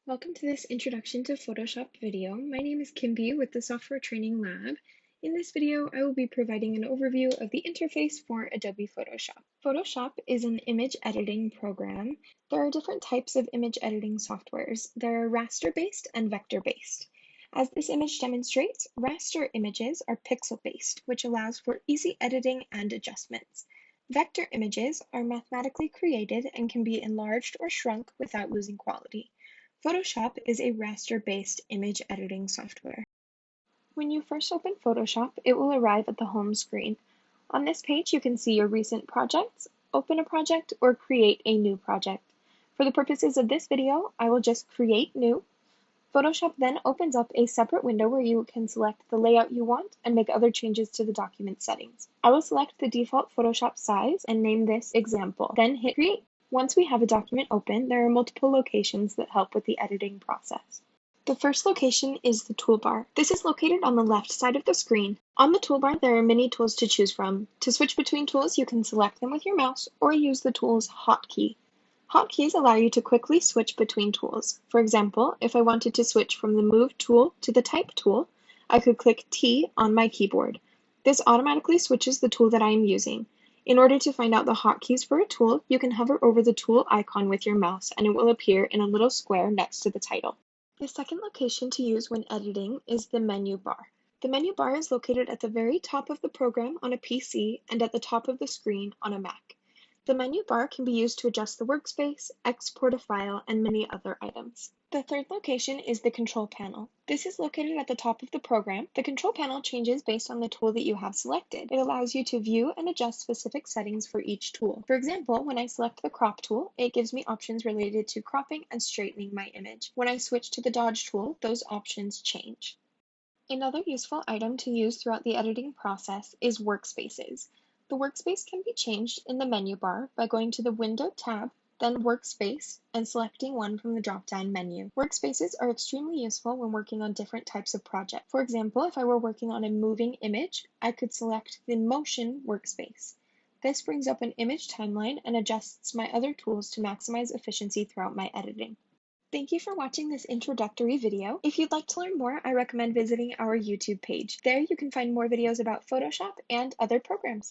Welcome to this Introduction to Photoshop video. My name is Kimby with the Software Training Lab. In this video, I will be providing an overview of the interface for Adobe Photoshop. Photoshop is an image editing program. There are different types of image editing softwares. There are raster-based and vector-based. As this image demonstrates, raster images are pixel-based, which allows for easy editing and adjustments. Vector images are mathematically created and can be enlarged or shrunk without losing quality. Photoshop is a raster-based image editing software. When you first open Photoshop, it will arrive at the home screen. On this page, you can see your recent projects, open a project, or create a new project. For the purposes of this video, I will just create new. Photoshop then opens up a separate window where you can select the layout you want and make other changes to the document settings. I will select the default Photoshop size and name this example, then hit create. Once we have a document open, there are multiple locations that help with the editing process. The first location is the toolbar. This is located on the left side of the screen. On the toolbar, there are many tools to choose from. To switch between tools, you can select them with your mouse or use the tool's hotkey. Hotkeys allow you to quickly switch between tools. For example, if I wanted to switch from the Move tool to the Type tool, I could click T on my keyboard. This automatically switches the tool that I am using. In order to find out the hotkeys for a tool, you can hover over the tool icon with your mouse and it will appear in a little square next to the title. The second location to use when editing is the menu bar. The menu bar is located at the very top of the program on a PC and at the top of the screen on a Mac. The menu bar can be used to adjust the workspace, export a file, and many other items. The third location is the control panel. This is located at the top of the program. The control panel changes based on the tool that you have selected. It allows you to view and adjust specific settings for each tool. For example, when I select the crop tool, it gives me options related to cropping and straightening my image. When I switch to the dodge tool, those options change. Another useful item to use throughout the editing process is Workspaces. The workspace can be changed in the menu bar by going to the Window tab, then Workspace, and selecting one from the drop-down menu. Workspaces are extremely useful when working on different types of projects. For example, if I were working on a moving image, I could select the Motion workspace. This brings up an image timeline and adjusts my other tools to maximize efficiency throughout my editing. Thank you for watching this introductory video. If you'd like to learn more, I recommend visiting our YouTube page. There you can find more videos about Photoshop and other programs.